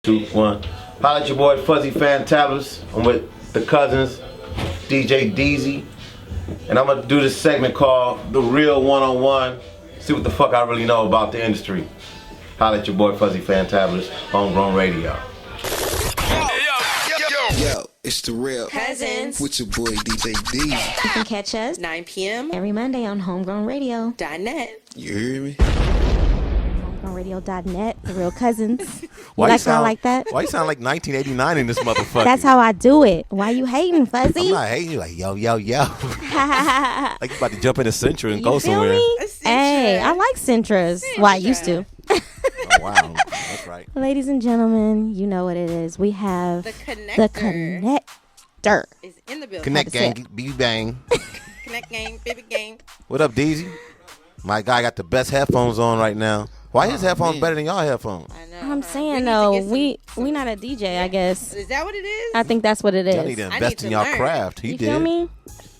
2, 1. Holla at your boy Fuzzy Fantabulous. I'm with the cousins, DJ Deezy. And I'm gonna do this segment called The Real One-on-One. See what the fuck I really know about the industry. Holla at your boy Fuzzy Fantabulous, Homegrown Radio. Yo, it's The Real Cousins with your boy DJ D. You can catch us 9 p.m. every Monday on homegrownradio.net. You hear me? Homegrownradio.net, The Real Cousins. Why you you like sound like that? Why you sound like 1989 in this motherfucker? That's how I do it. Why you hating, Fuzzy? I'm not hating you. Like yo. Like you about to jump in the Centra and You go feel somewhere. me? Centra. Hey, I like Centras. Well, I used to. Oh wow, that's right. Ladies and gentlemen, you know what it is. We have The connector. the connector. Is in the building. Connect How to gang, BB bang. Connect gang, baby gang. What up, Deezy? My guy got the best headphones on right now. Why his headphones better than y'all headphones? I know. I'm saying need to though, get some- we not a DJ, I guess. Is that what it is? I think that's what it Y'all need to is. invest to in y'all learn. craft. He You did. feel me?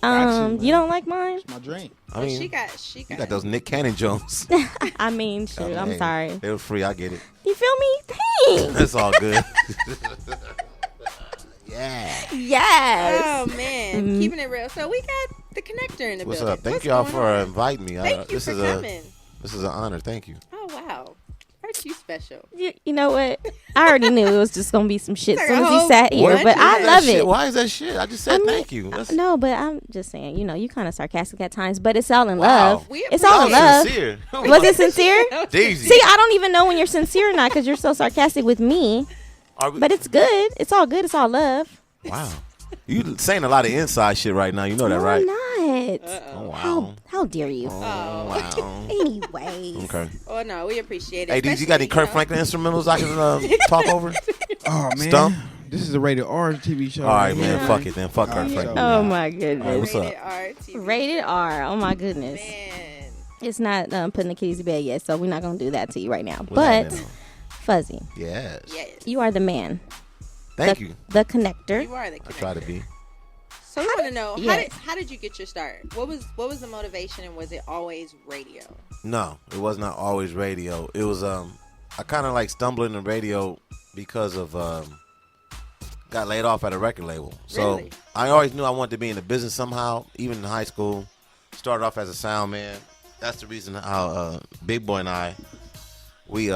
You don't like mine? My dream. I mean, she got. you got those Nick Cannon Jones. I mean, shoot, I'm Hey, sorry. They were free. I get it. You feel me? Thanks. That's all good. Yeah. Yes. Oh man, keeping it real. So we got the connector in the What's building. up? Thank What's y'all going for on? inviting me. Thank you this for is coming. This is an honor. Thank you. Oh wow, aren't you special? You know what? I already knew it was just gonna be some shit as Like soon a as he whole sat here, bunch but of I That love shit. it. Why is that shit? I just said I mean, thank you. That's No, but I'm just saying, you kind of sarcastic at times, but it's all in Wow. love. We It's all in love. sincere. Was it sincere? Deezy. See, I don't even know when you're sincere or not because you're so sarcastic with me. Are we- But it's good. It's all good. It's all love. wow. You saying a lot of inside shit right now. You know that, No, right? I'm not. Oh, wow. How dare you? Oh, wow. Anyways. Okay. Oh no, we appreciate it. Hey, Deezy, you got any Especially, Kurt Franklin instrumentals I can talk over? Oh man, Stump? this is a rated R TV show. All right, here. man. Fuck it then. Fuck Kurt Yeah. Franklin. Oh my All right, goodness. what's up? Rated R TV. Rated R. Oh my goodness. Man. It's not putting the kitties to bed yet, so we're not gonna do that to you right now. What's But happening? Fuzzy, Yes. Yes. you are the man. Thank the, you. The connector. You are the I connector. try to be. So we want to know Yes. how did you get your start? What was the motivation, and was it always radio? No, it was not always radio. It was I kind of like stumbled into radio because of got laid off at a record label. So Really? I always knew I wanted to be in the business somehow. Even in high school, started off as a sound man. That's the reason how Big Boy and I we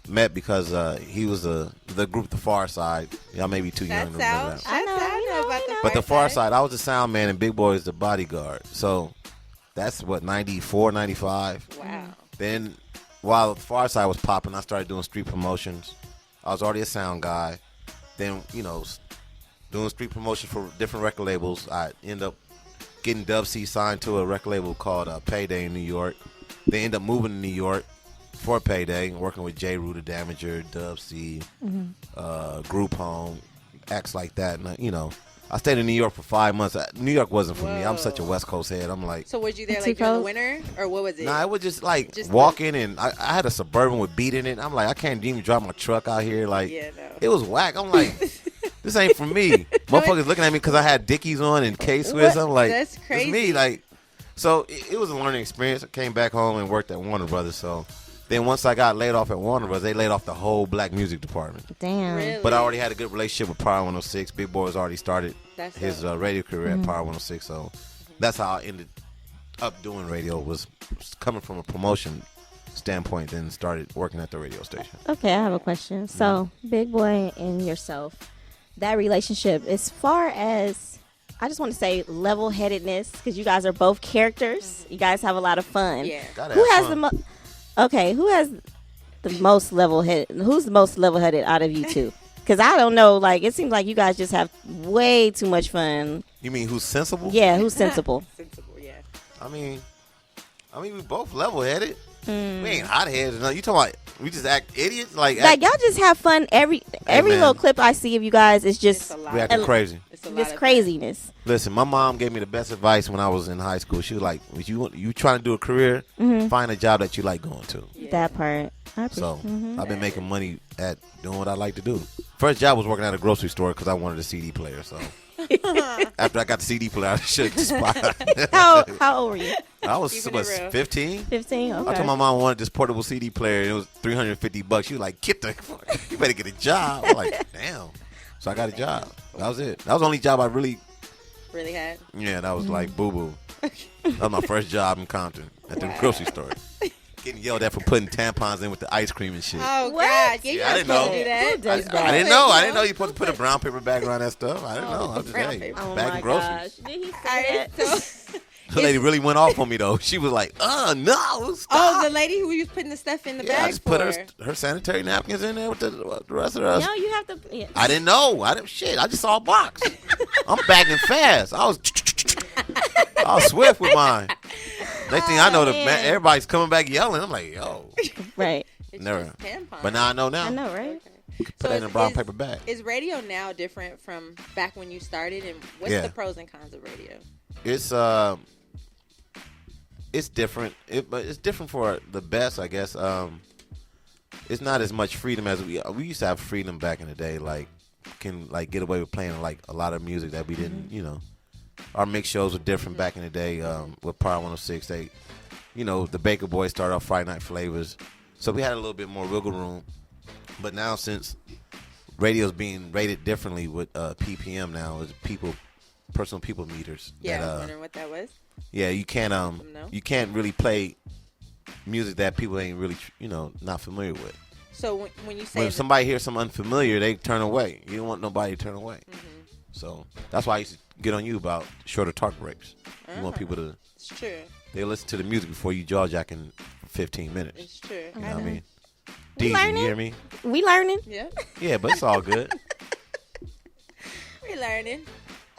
met because he was the group The Far Side. Y'all may be too young to That's remember out. that. I know, I know about the But The Far Side, I was the sound man and Big Boy is the bodyguard. So that's what 94, 95. Wow. Then while The Far Side was popping, I started doing street promotions. I was already a sound guy. Then, doing street promotions for different record labels. I ended up getting Dub C signed to a record label called Payday in New York. They ended up moving to New York for Payday, working with J. Rue the Damager, Dub C, Group Home, acts like that. And, I stayed in New York for 5 months. New York wasn't for me. I'm such a West Coast head. I'm like, So was you there Too like during the cold? winter, or what was it? nah, it was just like Just walking, and I had a Suburban with beat in it. I'm like, I can't even drive my truck out here. Like, Yeah, no. it was whack. I'm like, this ain't for me. Motherfuckers looking at me because I had Dickies on and K-Swiss. I'm like, That's It's crazy. me. Like, so it was a learning experience. I came back home and worked at Warner Brothers. So then once I got laid off at Warner Brothers, they laid off the whole black music department. Damn. Really? But I already had a good relationship with Power 106. Big Boy has already started That's his dope. radio career at Power 106. So that's how I ended up doing radio, was coming from a promotion standpoint, then started working at the radio station. Okay, I have a question. So, Big Boy and yourself, that relationship, as far as, I just want to say level-headedness, because you guys are both characters. You guys have a lot of fun. Yeah. Gotta Who have has fun. who has the most level-headed? Who's the most level-headed out of you two? Because I don't know. Like, it seems like you guys just have way too much fun. You mean who's sensible? Yeah, who's sensible? Sensible, yeah. I mean, we both level-headed. We ain't hot-headed. No, you talking about we just act idiots? Like Y'all just have fun. Every man. little clip I see of you guys is It's just a lot. we acting crazy. It's a lot this of craziness. Listen, my mom gave me the best advice when I was in high school. She was like, if you trying to do a career, find a job that you like going to. Yeah. That part. I appreciate. So I've been making money at doing what I like to do. First job was working at a grocery store because I wanted a CD player. So after I got the CD player, I shook the spot. How old were you? I was Keeping it real. 15. 15. Okay. I told my mom I wanted this portable CD player, and it was $350. She was like, "Get the fuck! You better get a job." I'm like, "Damn!" So I got a job. That was it. That was the only job I really. Really had. Yeah, that was like boo boo. That was my first job in Compton at the grocery store. Getting yelled at for putting tampons in with the ice cream and shit. Oh What? God! Yeah, Yeah, you're I not didn't supposed know. to do that. Who does that? I didn't know. I didn't know you're supposed to put a brown paper bag around that stuff. I didn't know. I was just brown hey, paper. Oh bagging my groceries. gosh. Did he say I that? so, The lady really went off on me though. She was like, no, stop." oh, the lady who was putting the stuff in the Yeah, I bag just for. put her sanitary napkins in there with the rest of us. No, you have to. Yeah. I didn't know. I didn't shit. I just saw a box. I'm bagging fast. I was swift with mine. Next thing I know, man. everybody's coming back yelling. I'm like, yo, Right. It's never. just tampons. But now I know now. I know, right? Put that in a brown paper bag. Is radio now different from back when you started? And what's Yeah. the pros and cons of radio? It's different. But it's different for the best, I guess. It's not as much freedom as we used to have freedom back in the day. Like, can like get away with playing like a lot of music that we didn't. You know, our mix shows were different back in the day. With Power 106, the Baker Boys started off Friday Night Flavors, so we had a little bit more wiggle room. But now since radio's being rated differently with PPM now, is personal people meters. Yeah, that, I was wondering what that was. Yeah, you can't No? you can't really play music that people ain't really not familiar with. So when you say When somebody hears something unfamiliar, they turn away. You don't want nobody to turn away. So that's why I used to get on you about shorter talk breaks. You want people to it's true. they listen to the music before you jaw jacking for 15 minutes. It's true. You know what I mean? We Deezy, learning. you hear me? We learning. Yeah, Yeah, but it's all good. we're learning.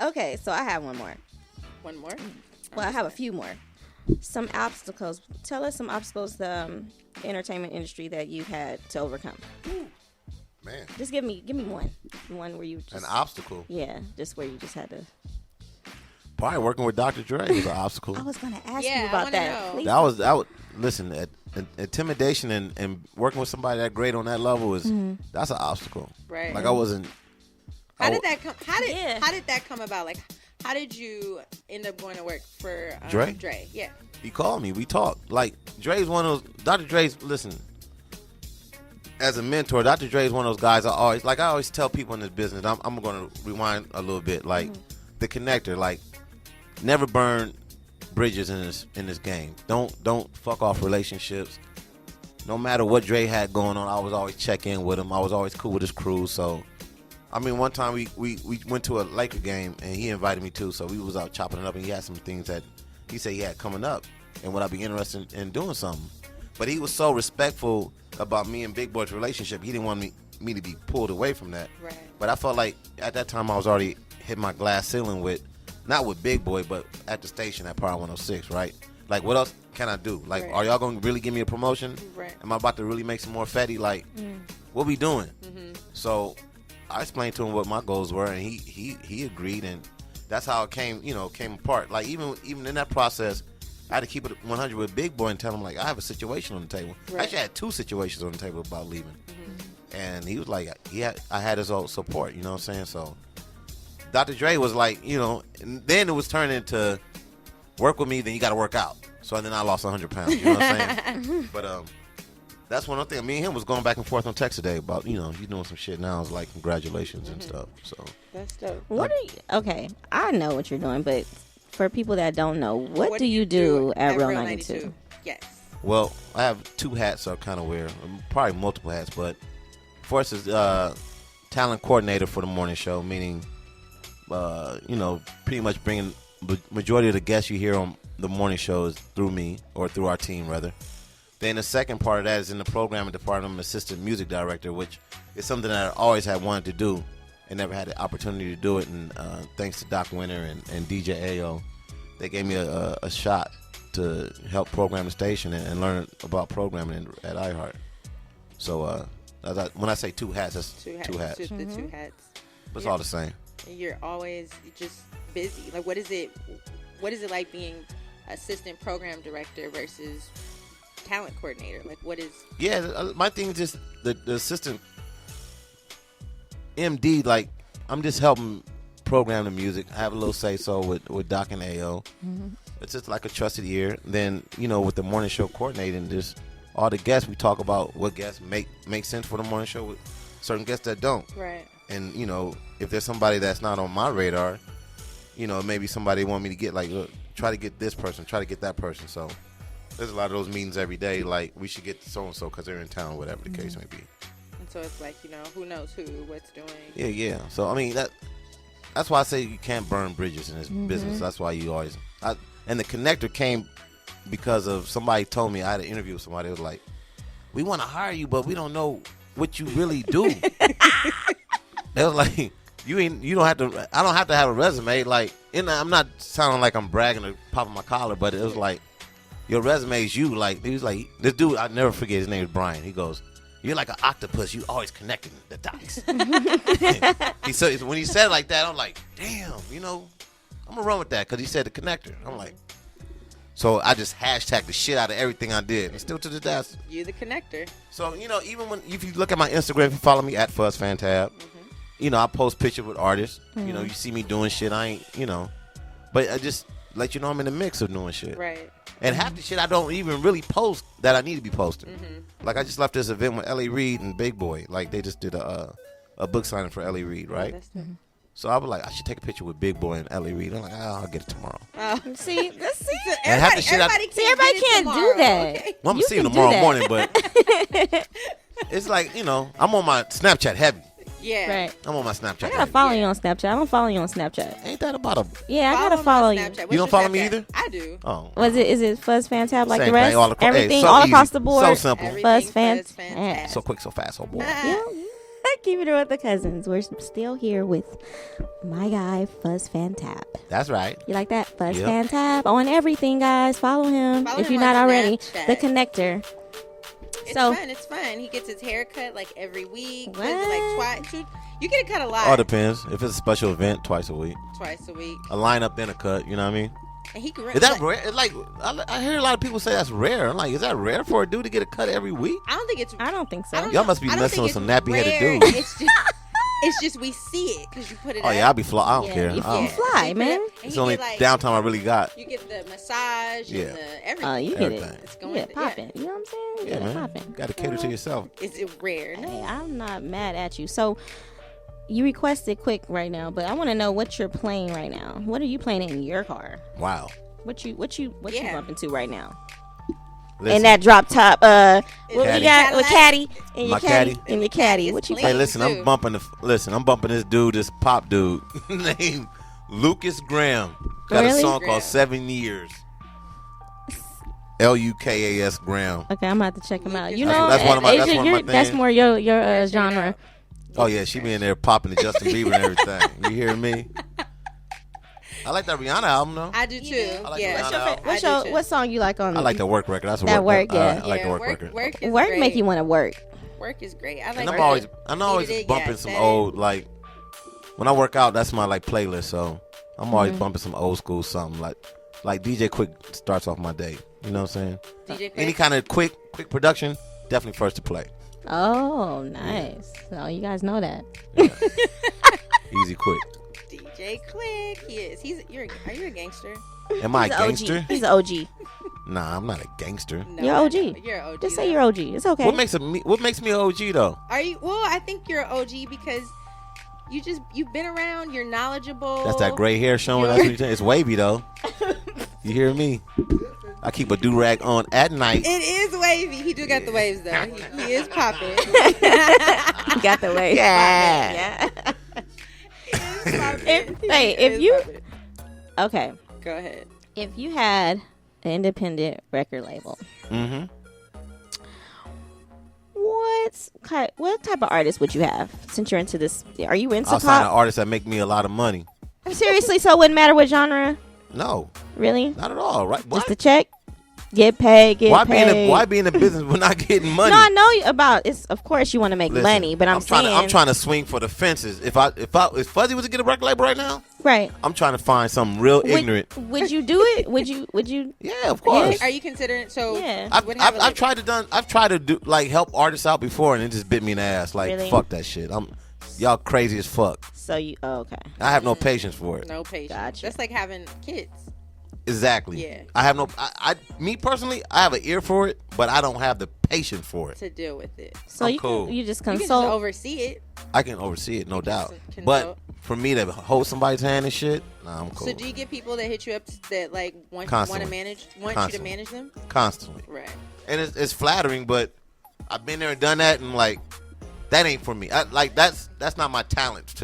Okay, so I have one more. One more. Well, I have a few more. Some obstacles. Tell us some obstacles the entertainment industry that you've had to overcome. Man, Just give me one. One where you just an obstacle. Yeah, just where you just had to. Probably working with Dr. Dre was an obstacle. I was gonna ask Yeah, you I about wanna that. know. Please. That would listen. Intimidation and working with somebody that great on that level is that's an obstacle. Right. Like I wasn't. How I did w- that come? How did Yeah. how did that come about? Like, how did you end up going to work for Dre? Dre, yeah. He called me. We talked. Like Dre's one of those. Dr. Dre's listen. As a mentor, Dr. Dre's one of those guys. I always tell people in this business. I'm going to rewind a little bit. Like the connector. Like never burn bridges in this game. Don't fuck off relationships. No matter what Dre had going on, I was always check in with him. I was always cool with his crew. So, I mean, one time we went to a Laker game and he invited me too. So we was out chopping it up and he had some things that he said he had coming up and would I be interested in doing something. But he was so respectful about me and Big Boy's relationship. He didn't want me to be pulled away from that. Right. But I felt like at that time I was already hit my glass ceiling with, not with Big Boy, but at the station at Power 106, right? Like, what else can I do? Like, Right. are y'all going to really give me a promotion? Right. Am I about to really make some more fatty? Like, what we doing? So I explained to him what my goals were, and he agreed, and that's how it came apart. Like, even in that process, I had to keep it 100 with Big Boy and tell him, like, I have a situation on the table. Right. Actually, I had two situations on the table about leaving. And he was like, I had his old support, you know what I'm saying? So Dr. Dre was like, and then it was turning into work with me, then you got to work out. So then I lost 100 pounds, you know what I'm saying? But that's one other thing. Me and him was going back and forth on text today about, he's doing some shit now. It's like, congratulations and stuff. So That's dope. What are you? Okay, I know what you're doing, but for people that don't know, what do you do at Real 92? Yes. Well, I have two hats I kind of wear, probably multiple hats, but first is talent coordinator for the morning show, meaning, pretty much bringing majority of the guests you hear on the morning show is through me or through our team, rather. Then the second part of that is in the programming department. I'm an assistant music director, which is something that I always had wanted to do and never had the opportunity to do it. And thanks to Doc Winter and DJ AO, they gave me a shot to help program the station and learn about programming at iHeart. So when I say two hats, that's two hats. Just the two hats. But it's all the same. And you're always just busy. Like, what is it like being assistant program director versus talent coordinator? Like, what is? Yeah, my thing is just the assistant MD. Like, I'm just helping program the music. I have a little say so with Doc and AO. It's just like a trusted ear. Then with the morning show coordinating, just all the guests we talk about what guests make sense for the morning show with certain guests that don't. Right. And if there's somebody that's not on my radar, maybe somebody want me to get like look, try to get this person, try to get that person. So there's a lot of those meetings every day. Like we should get so and so because they're in town, whatever the case may be. And so it's like who knows what's doing. Yeah. So I mean that's why I say you can't burn bridges in this business. That's why you always and the connector came because of somebody told me I had an interview with somebody. It was like, we want to hire you, but we don't know what you really do. It was like you don't have to. I don't have to have a resume. Like, I'm not sounding like I'm bragging or popping my collar, but it was like your resume is you. Like he was like this dude. I never forget his name is Brian. He goes, "You're like an octopus. You always connecting the dots." When he said it like that, I'm like, damn. I'm gonna run with that because he said the connector. I'm like, so I just hashtag the shit out of everything I did, and still to the death. You the connector. So even if you look at my Instagram, if you follow me at FuzzFantab, I post pictures with artists. You see me doing shit. I ain't, but I just let you know I'm in the mix of doing shit. Right. And half the shit I don't even really post that I need to be posting. Like I just left this event with L.A. Reid and Big Boy. Like they just did a book signing for L.A. Reid, right? So I was like, I should take a picture with Big Boy and L.A. Reid. I'm like, I'll get it tomorrow. See. And half the shit everybody can't do that. Okay? Well, I'm You gonna see you can do tomorrow that. morning, but it's like I'm on my Snapchat heavy. Yeah. Right. I'm on my Snapchat. I gotta heavy. follow you on Snapchat. I don't follow you on Snapchat. Ain't that about a? Yeah, I Follow gotta him on follow you. Snapchat. What's You don't your follow me Snapchat? either? I do. Oh. Is it Fuzz Fantab like Same the rest? thing, all across- Everything hey, so all across easy, the board. so simple. Everything Fuzz Fuzz Fantab. Fantab. So quick, so fast, oh boy. Yeah. Keep it with the cousins. We're still here with my guy Fuzz Fantab. That's right. You like that? Fuzz Yep. Fantab on everything, guys. Follow him Follow if him you're on not already. Snapchat. The connector. It's So- fun. It's fun. He gets his hair cut like every week. What? Does it like twice. You get it cut a lot. All depends. If it's a special event, twice a week. Twice a week. A lineup, then a cut. You know what I mean? And he can. Is that rare? It's like I hear a lot of people say that's rare. I'm like, is that rare for a dude to get a cut every week? I don't think it's. I don't think so. I don't Y'all know- must be I don't messing think with some it's nappy-headed rare. dudes. It's just we see it because you put it. Oh up. yeah, I'll be fly. I don't Yeah, care. you I don't- fly, You put it man. up, and It's he only get, like, downtime I really got. You get the massage Yeah. and the everything. You get Everything. it. It's going Yeah, to- popping. You know what I'm saying? Yeah, man. Popping. Got to cater to yourself. Is it rare? No. Hey, I'm not mad at you. So you requested quick right now, but I want to know what you're playing right now. What are you playing in your car? Wow. What you Yeah. bumping to right now? Listen, In that drop top, what we Caddy. got with caddy in your My caddy caddy. in your caddy. It's What you clean. hey, playing? listen, too. I'm bumping this dude, this pop dude named Lucas Graham. Got Really? a song Graham. called 7 Years. Lukas Graham. Okay, I'm gonna have to check him out. You That's- know, that's one of my- Asia, that's one of my that's things. more your Check it genre. out. Oh yeah, she be in there popping the Justin Bieber and everything. You hear me? I like that Rihanna album though. I do too. I like yeah. Rihanna. What's your what song you like on? I like the work record. That's a That work, yeah. I like Yeah, the work record. Work is work great. make you want to work. Work is great. I like. And I'm work. always Needed it, bumping yeah, some that old like when I work out. That's my like playlist. So I'm always bumping some old school something like DJ Quick starts off my day. You know what I'm saying? DJ Quick. Any kind of quick production, definitely first to play. Oh, nice. So you guys know that. Easy quick. DJ Quick. He is. Are you a gangster? Am I a He's an OG. gangster? He's an OG. Nah, I'm not a gangster. No, You're I OG. know. You're an OG. Just say though. you're OG. It's okay. What makes me an OG though? Are you? Well, I think you're an OG because you've been around. You're knowledgeable. That's that gray hair showing. That's what you're saying. It's wavy though. You hear me? I keep a do-rag on at night. It is wavy. He do got the waves though. He is popping. You got the way. Yeah. If you okay, Go ahead. if you had an independent record label, Mm-hmm. what type of artist would you have? Since you're into this, are you into I'll sign an pop? artist that make me a lot of money. Seriously, so it wouldn't matter what genre, No, really? not at all. Right? What? Just the check, get paid, Why be paid. why be in the business when not getting money? No, I know about it's. Of course, you want to make Listen, money, but I'm saying, I'm trying to swing for the fences. If Fuzzy was to get a record label right now, right? I'm trying to find something real ignorant. Would you do it? Would you? Yeah, of course. Are you considering? So Yeah. you wouldn't have a I've tried to do like help artists out before, and it just bit me in the ass. Like Really? fuck that shit. Y'all crazy as fuck. So you, okay. I have no patience for it. No patience. Gotcha. That's like having kids. Exactly. Yeah. I have no. Me personally, I have an ear for it, but I don't have the patience for it. To deal with it. So I'm you cool. can, you just You can just consult. oversee it. I can oversee it, no doubt. consult. But for me to hold somebody's hand and shit, nah, I'm cool. So do you get people that hit you up that like want you Constantly. to manage them? Constantly. Right. And it's flattering, but I've been there and done that, and like that ain't for me. That's not my talent.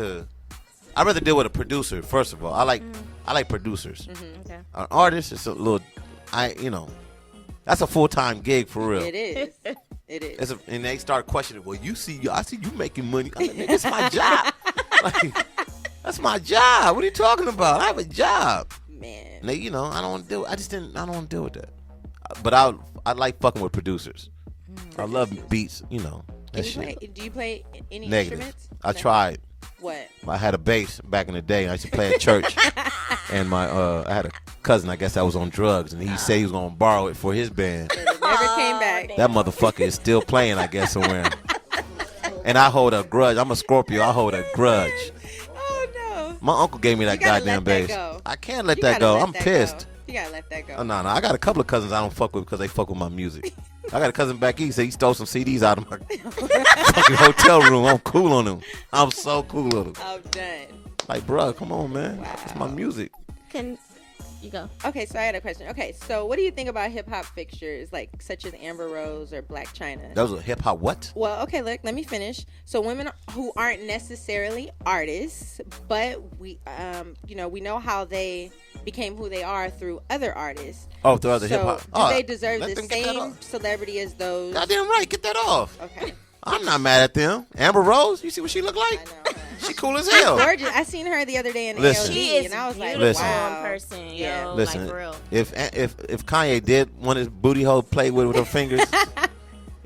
I'd rather deal with a producer. First of all, I like producers. Okay. An artist is a little, that's a full time gig for real. It is. It is. And they start questioning. Well, I see you making money. I mean, it's my job. Like, that's my job. What are you talking about? I have a job. Man. And they, I don't want to deal. I don't want to deal with that. But I like fucking with producers. I love beats. That shit. Do you play any Negative. instruments? I tried. What? I had a bass back in the day. I used to play at church, and I had a cousin. I guess that was on drugs, and he said he was gonna borrow it for his band. It never came back. That motherfucker is still playing, I guess, somewhere. And I hold a grudge. I'm a Scorpio. I hold a grudge. Oh no. My uncle gave me that You gotta goddamn let that bass. go. I can't let You that gotta go. let I'm that pissed. go. You gotta let that go. Oh, no. I got a couple of cousins I don't fuck with because they fuck with my music. I got a cousin back east. He stole some CDs out of my fucking hotel room. I'm cool on him. I'm so cool on him. I'm done. Like, bro, come on, man. Wow. It's my music. Can you go? Okay, so I had a question. Okay, so what do you think about hip hop fixtures like such as Amber Rose or Black China? That was a hip hop what? Well, okay, look, let me finish. So women who aren't necessarily artists, but we know how they became who they are through other artists. Oh, through other So hip hop. do Oh, they deserve let the them get that same off. celebrity as those? Goddamn right. Get that off. Okay. I'm not mad at them. Amber Rose, you see what she look like? I know. She cool as hell. Gorgeous. I seen her the other day in Listen. ALD, She is and I was like, beautiful wow. in person. Yeah. Yo, Listen, like for real. if Kanye did want his booty hole played with her fingers,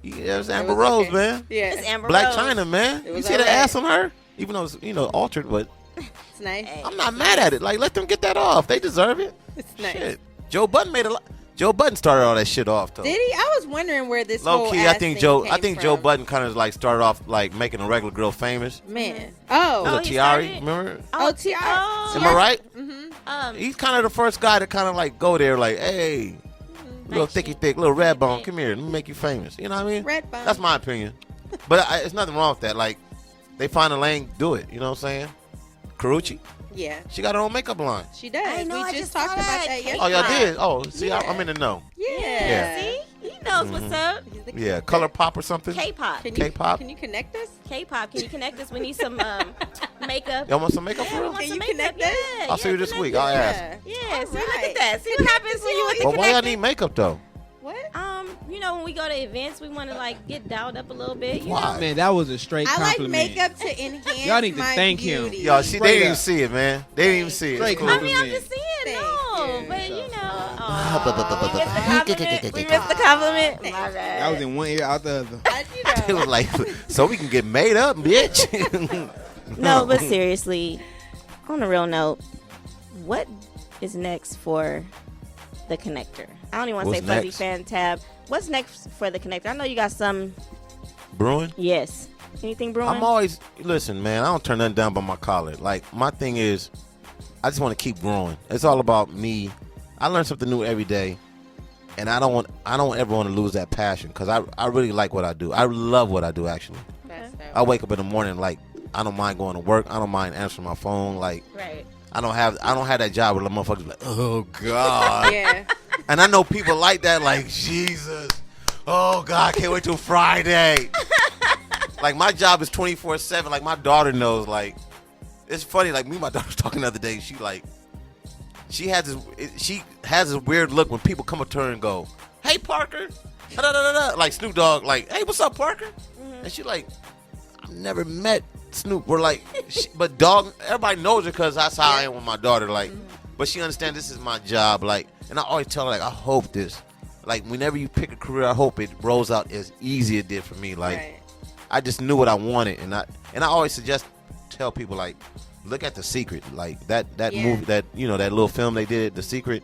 yeah, it was Amber was Rose, okay. man. Yeah, It's Amber Black Rose. China, man. It You was see the alright. ass on her? Even though it's, altered, but it's nice. Hey. I'm not mad at it. Like, let them get that off. They deserve it. It's nice. Shit. Joe Budden made a lot. Joe Budden started all that shit off, though. Did he? I was wondering where this Low whole key, ass I think thing Joe came Joe from. Budden kind of like started off like making a regular girl famous. Man. Oh. Was Oh, it he Tiari? started? Remember? Oh, T.R. Am I right? Mm-hmm. He's kind of the first guy to kind of like go there, like, hey, little thicky thick, little red bone, come here, let me make you famous. You know what I mean? Red bone. That's my opinion. But it's nothing wrong with that. Like, they find a lane, do it. You know what I'm saying? Karuchi, Yeah, she got her own makeup line. she does. I know, We I just just talked saw about that. that K-pop. Oh, yesterday. y'all did? Oh, see, Yeah. I'm in the know. Yeah. See, he knows what's up. He's the Yeah, Color Pop or something. K-pop. K-pop. Can you connect us? K-pop. Can you connect us? We need some makeup. Y'all want some makeup for Yeah, we real? want Can some you makeup. connect Yeah, us? I'll see you this connect week. us. I'll ask. Yeah, All see, look right. at that. See what happens when you with the But why y'all connector? need makeup though? What? When we go to events, we want to like get dialed up a little bit. You Why? know? Man, that was a straight I like compliment. makeup to enhance Y'all need to my thank him. beauty. Y'all, they Straight didn't even up. see it, man. They didn't even see it. Straight It's cool. I mean, I'm compliment. just saying, Thank no, you. but you know, we missed the compliment. We missed the compliment. My That bad. was in one ear, out the other. It was like, so we can get made up, bitch. No, but seriously, on a real note, what is next for the connector? I don't even want to say What's fuzzy next? fan tab. What's next for the connector? I know you got some. Brewing? Yes. Anything brewing? I'm always, listen, man, I don't turn nothing down by my collar. Like, my thing is, I just want to keep growing. It's all about me. I learn something new every day. And I don't ever want to lose that passion because I really like what I do. I love what I do, actually. That's dope. I wake up in the morning, like, I don't mind going to work. I don't mind answering my phone. Like, Right. I don't have that job where the motherfuckers like, oh, God. Yeah. And I know people like that, like, Jesus. Oh, God, can't wait till Friday. Like, my job is 24/7. Like, my daughter knows, like, it's funny. Like, me and my daughter was talking the other day. She has this weird look when people come up to her and go, hey, Parker. Da-da-da-da-da. Like, Snoop Dogg, like, hey, what's up, Parker? And she like, I've never met Snoop. We're like, but dog, everybody knows her because that's how I am with my daughter. Like, but she understands this is my job. Like, and I always tell her, like, I hope this, like, whenever you pick a career, I hope it rolls out as easy as it did for me. Like, Right. I just knew what I wanted, and I always tell people, like, look at The Secret, like that Yeah. movie, that that little film they did, The Secret.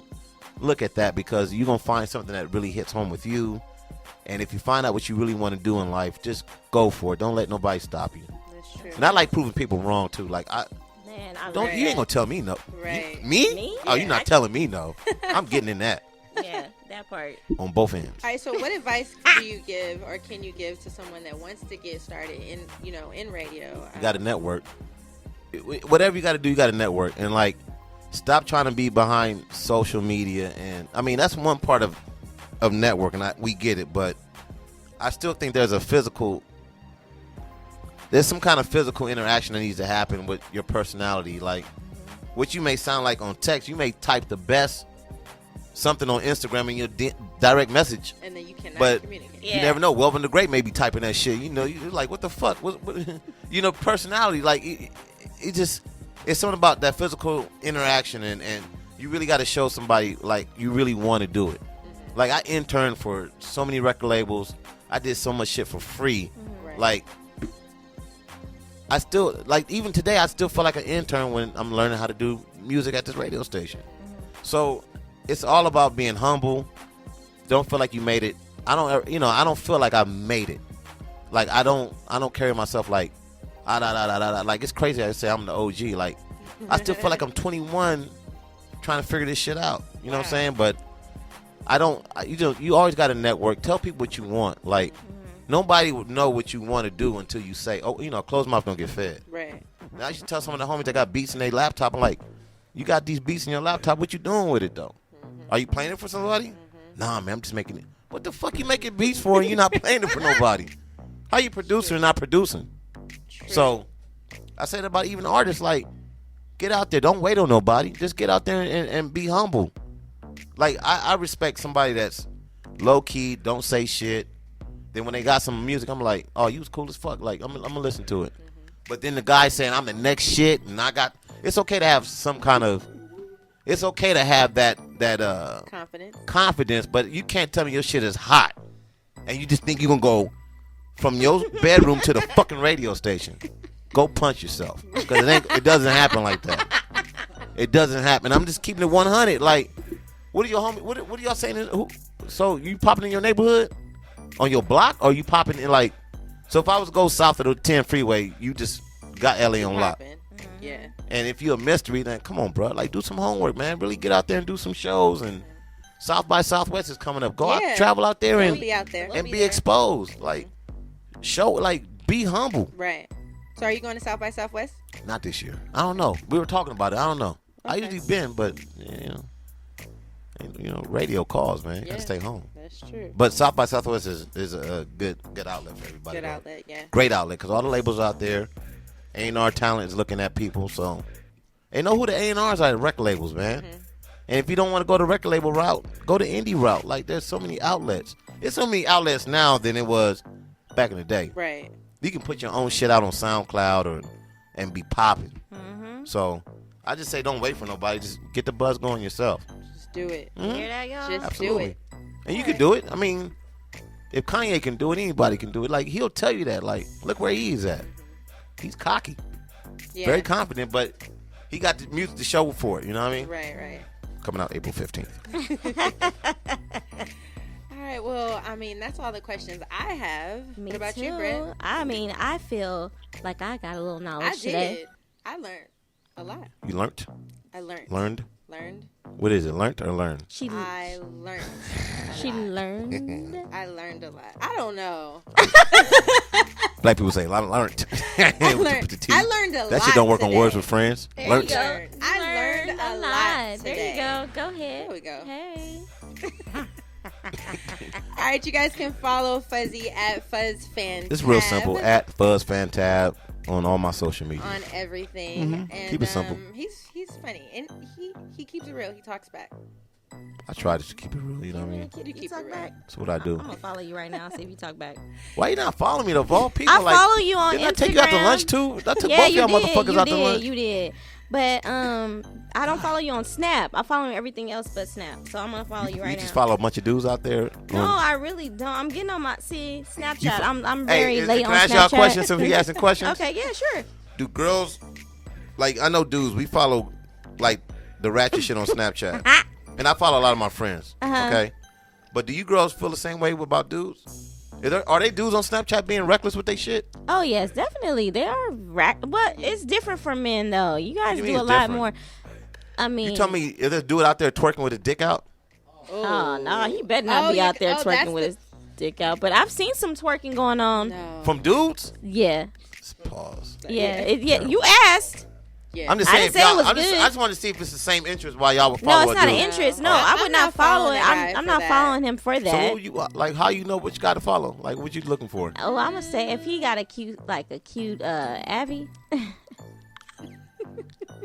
Look at that because you're gonna find something that really hits home with you. And if you find out what you really want to do in life, just go for it. Don't let nobody stop you. That's true. And I like proving people wrong too. Like Man, I Don't you ain't gonna tell me no. Right. Me? Me? Oh, you're not telling me no. I'm getting in that Yeah, that part. on both ends. All right. So, what advice do you give, or can you give to someone that wants to get started in radio? You got to network. Whatever you got to do, you got to network. And, like, stop trying to be behind social media. And, I mean, that's one part of networking. We get it. But I still think there's some kind of physical interaction that needs to happen with your personality. Like, what you may sound like on text, you may type the best something on Instagram in your direct message. And then you cannot But communicate. Yeah. you never know. Welvin the Great may be typing that shit. You know, you're like, what the fuck? What personality. Like, it just, it's something about that physical interaction, and you really got to show somebody, like, you really want to do it. Mm-hmm. Like, I interned for so many record labels. I did so much shit for free. Right. Like, I still, like, even today, I still feel like an intern when I'm learning how to do music at this radio station. So, it's all about being humble. Don't feel like you made it. I don't feel like I made it. Like, I don't carry myself like, like, it's crazy I say I'm the OG. Like, I still feel like I'm 21 trying to figure this shit out. You know what I'm saying? But you always got to network. Tell people what you want. Like, nobody would know what you want to do until you say, oh, closed mouth don't get fed. Right. Now, I should tell some of the homies that got beats in their laptop. I'm like, you got these beats in your laptop. What you doing with it, though? Are you playing it for somebody? Nah, man, I'm just making it. What the fuck you making beats for and you're not playing it for nobody? How you producing and not producing? True. So, I said about even artists, like, get out there. Don't wait on nobody. Just get out there and be humble. Like, I respect somebody that's low-key, don't say shit. Then when they got some music, I'm like, oh, you was cool as fuck. Like, I'm going to listen to it. But then the guy saying I'm the next shit, and it's okay to have some kind of, it's okay to have that confidence, but you can't tell me your shit is hot. And you just think you're going to go from your bedroom to the fucking radio station. Go punch yourself. Because it doesn't happen like that. It doesn't happen. I'm just keeping it 100. Like, what are your homie? What are y'all saying? So you popping in your neighborhood? On your block? Or you popping in, like, so if I was to go south of the 10 freeway, you just got LA on lock. Yeah. And if you're a mystery, then come on, bro. Like, do some homework, man. Really get out there and do some shows. And South by Southwest is coming up. Go out, travel out there We'll and be out there. be exposed. Like, be humble. Right. So are you going to South by Southwest? Not this year. I don't know. We were talking about it. I don't know. I usually been, but radio calls, man. You gotta stay home. That's true. But South by Southwest is a good outlet for everybody. Good outlet, yeah. Great outlet, because all the labels out there, A&R talent is looking at people, so they know who the A&Rs are, the record labels, man. And if you don't want to go the record label route, go the indie route. Like, there's so many outlets. There's so many outlets now than it was back in the day. Right. You can put your own shit out on SoundCloud and be popping. So I just say don't wait for nobody. Just get the buzz going yourself. Just do it. Hear that, y'all? Just Absolutely. do it. And you can do it. I mean, if Kanye can do it, anybody can do it. Like, he'll tell you that. Like, look where he is at. He's cocky. Yeah. Very confident, but he got the music to show for it. You know what I mean? Right. Coming out April 15th. All right. Well, I mean, that's all the questions I have. Me what about too. you, Britt? I mean, I feel like I got a little knowledge I today. did. I learned a lot. You learned? I learned. Learned? What is it? Learned or learned? I learned. She learned. I learned a lot. I don't know. Black people say, I learned. I learned a lot. That shit don't work today. on Words with Friends. There Learned. you go. I learned a lot There today. you go. Go ahead. There we go. Hey. All right, you guys can follow Fuzzy at FuzzFanTab. It's real simple. At FuzzFanTab on all my social media. On everything. And, Keep it simple. He's funny. And he keeps it real. He talks back. I try to keep it real, you know what I mean? You keep talk it real. back? That's what I do. I'm gonna follow you right now. See if you talk back. Why you not following me, though? Of all people, I follow you on didn't Instagram. I take you out to lunch, too? I took both y'all motherfuckers out to lunch. You did. But I don't follow you on Snap. I follow everything else but Snap. So I'm gonna follow you right now. You just follow a bunch of dudes out there? No, I really don't. I'm getting on my Snapchat. I'm Hey, very late can on I ask Snapchat. y'all a question since we asking questions? Okay, yeah, sure. Do girls, like, I know dudes, we follow, like, the ratchet shit on Snapchat. And I follow a lot of my friends, okay? But do you girls feel the same way about dudes? Are they dudes on Snapchat being reckless with their shit? Oh yes, definitely. They are but it's different for men though. You guys You do mean a it's lot different? more. I mean, You tell me if there's a dude out there twerking with his dick out? oh no, he better not be out there that's twerking with his dick out. But I've seen some twerking going on. No. From dudes? Yeah, Pause. yeah, You asked. Yeah. I'm just I saying, didn't say it was I good. just wanted to see if it's the same interest while y'all would No, follow it's not a an dude. interest. No, Oh, I would I'm not not follow following it. a guy I'm for not that. following him for So that. who you like? How you know which guy to follow? Like, what you looking for? Oh, I'm gonna say if he got a cute Abby.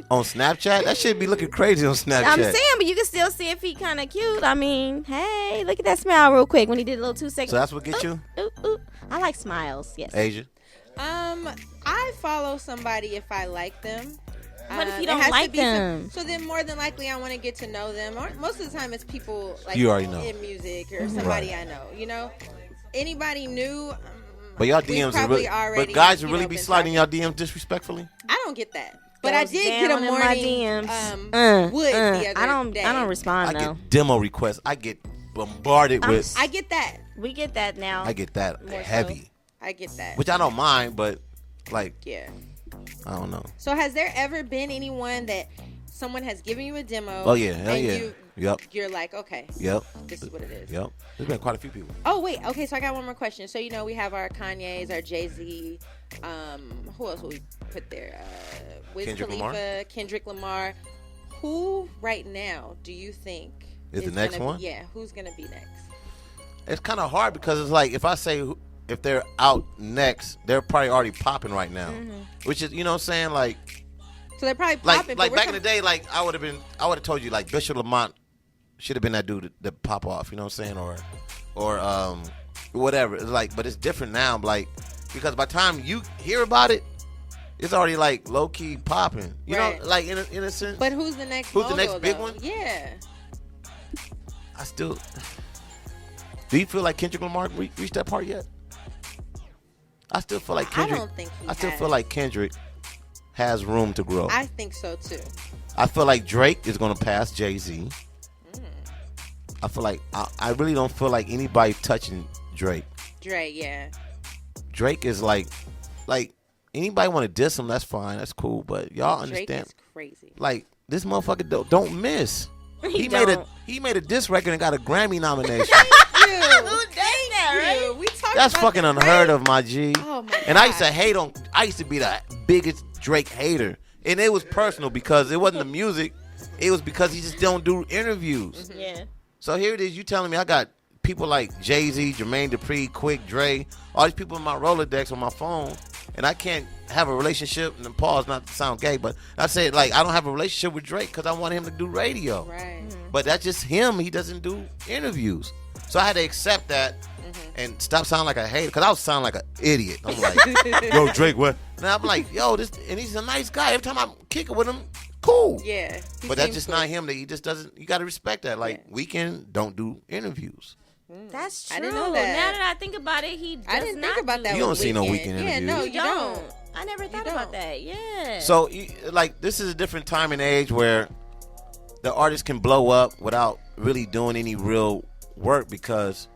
On Snapchat? That shit be looking crazy on Snapchat. I'm saying, but you can still see if he kind of cute. I mean, hey, look at that smile real quick when he did a little 2 seconds. So that's what gets you? Ooh. I like smiles. Yes. Asia? I follow somebody if I like them. What if you It don't has to like be some- them? so then more than likely I want to get to know them. Or most of the time it's people like You already know. in music or Mm-hmm. somebody Right. I know. You know, anybody new. But y'all we've DMs are probably really, already, but guys you would really know, be been sliding talking. y'all DMs disrespectfully? I don't get that. But I Goes did get a down in my morning DMs. wood the other I don't day. respond I though. get demo requests. I get bombarded with. I get that. We get that now. I get that More so. heavy, I get that. which I don't mind, but like Yeah. I don't know. So has there ever been anyone that someone has given you a demo? Oh yeah, hell and yeah. Yep, You're like, okay, yep, this is what it is. yep. There's been quite a few people. Oh wait, okay. So I got one more question. So we have our Kanye's, our Jay-Z. Who else will we put there? Wiz Kendrick Khalifa, Lamar? Kendrick Lamar. Who right now do you think Is the next gonna one? Yeah, who's gonna be next? It's kind of hard because it's like if I say if they're out next, they're probably already popping right now, which is, you know what I'm saying, like So they're probably like popping. like back in the day, like I would have told you like Bishop Lamont should have been that dude that pop off, you know what I'm saying, or whatever. It's like, but it's different now, like because by the time you hear about it, it's already like low key popping, you Right. know, like in a sense. But who's the next? Who's the mogul, next big though? one? Yeah. I still. Do you feel like Kendrick Lamar reached that part yet? I still feel like Kendrick. I don't think he I still has. feel like Kendrick has room to grow. I think so too. I feel like Drake is going to pass Jay-Z. I feel like I really don't feel like anybody touching Drake. Dre, yeah. Drake is like anybody want to diss him, that's fine, that's cool, but y'all Drake understand? is crazy. Like this motherfucker don't miss. He He made a diss record and got a Grammy nomination. Thank you. We talked That's about fucking the unheard Drake. of, my G. Oh my And I used to God. hate on. I used to be the biggest Drake hater, and it was personal because it wasn't the music. It was because he just don't do interviews. Yeah. So here it is. You telling me I got people like Jay-Z, Jermaine Dupri, Quick, Dre, all these people in my Rolodex on my phone, and I can't have a relationship. And pause, not to sound gay, but I said like I don't have a relationship with Drake because I want him to do radio. Right. But that's just him. He doesn't do interviews. So I had to accept that and stop sounding like a hater because I was sounding like an idiot. I'm like, yo, Drake, what? Now I'm like, yo, this, and he's a nice guy. Every time I'm kicking with him, cool. Yeah. he But that's seems just cool. not him. That he just doesn't. You got to respect that. Like Weeknd don't do interviews. That's true. I didn't know that. Now that I think about it, he does I didn't not think about that. You don't with see no Weeknd. Weeknd Yeah, interviews. no, You you don't. I never thought don't. about that. Yeah. So like this is a different time and age where the artist can blow up without really doing any real work because.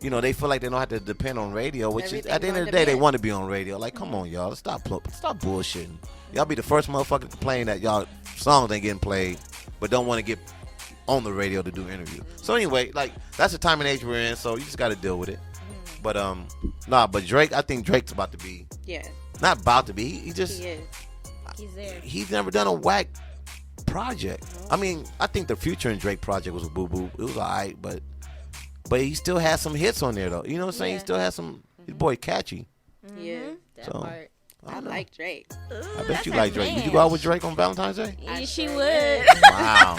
You know, they feel like they don't have to depend on radio, which is, Everything's at the end of on the day, they demand. want to be on radio. Like, come on, y'all. Stop bullshitting. Y'all be the first motherfucker to complain that y'all songs ain't getting played, but don't want to get on the radio to do interviews. So anyway, like, that's the time and age we're in, so you just got to deal with it. But, but Drake, I think Drake's about to be, Yeah, not about to be, he just, he is. He's there. he's never done a whack project. I mean, I think the Future and Drake project was a boo-boo. It was all right, but he still has some hits on there, though. You know what I'm saying? Yeah. He still has some, his boy catchy. Yeah, That So, part. I I don't know. like Drake. Ooh, I bet that's you her like Drake. man. Did you go out with Drake on Valentine's Day? Yeah, she sure would. Wow.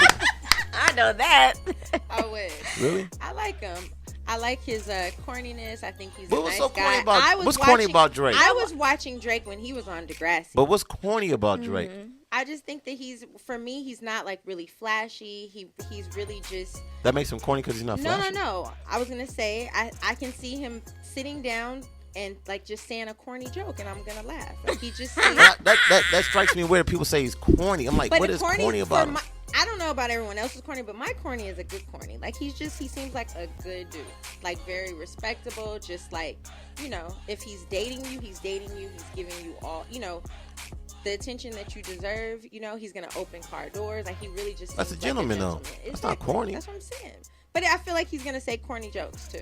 I know that. I would. Really? I like him. I like his corniness. I think he's What a was nice so guy. corny about- I was what's corny watching- about Drake? I was watching Drake when he was on Degrassi. But what's corny about Drake? I just think that for me, he's not like really flashy. He's really just That makes him corny because he's not flashy. no. I was gonna say I can see him sitting down and like just saying a corny joke, and I'm gonna laugh. Like he just. That strikes me weird. People say he's corny. I'm like, But what the is corny about him? I don't know. know about everyone else's corny, but my corny is a good corny. Like, he seems like a good dude. Like, very respectable. Just like, you know, if he's dating you, he's giving you all, you know, the attention that you deserve. You know, he's going to open car doors. Like, he really just That's a seems gentleman, like a though. gentleman. That's not corny. That's what I'm saying. But I feel like he's going to say corny jokes, too.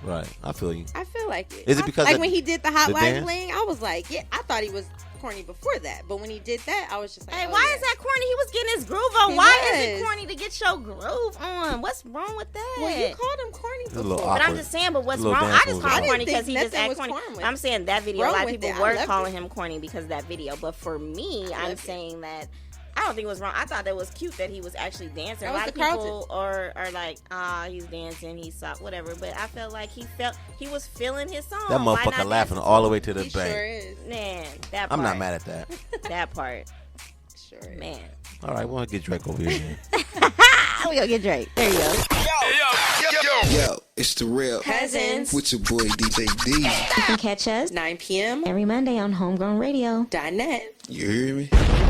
Right. I feel you. I feel like it. Is it because like of when he did the the hotline dance? bling, I was like, yeah, I thought he was corny before that, but when he did that, I was just like, Hey, oh, why yeah. is that corny? He was getting his groove on. He Why is was. it corny to get your groove on? What's wrong with that? Well, you called him corny a little before. awkward. But I'm just saying, but what's Little wrong? dance I just moves call on. him corny I because didn't he think just nothing act was corny. corny with I'm saying that video, a wrong lot of with people it. I were loved calling it. him corny because of that video. But for me, I I'm loved it. saying that I don't think it was wrong. I thought that was cute that he was actually dancing. That A was lot of the crowd people are like, he's dancing, he's soft, whatever. But I felt like he was feeling his song. That Why motherfucker not laughing dance? all the way to the He bank. sure is. Man, that part. I'm not mad at that. That part. Sure is. Man. All right, we'll get Drake over here. Then. We gonna get Drake. There you go. Yo, it's the real. Cousins. With your boy DJ D. You can catch us 9 p.m. every Monday on Homegrown Radio. .net. You hear me?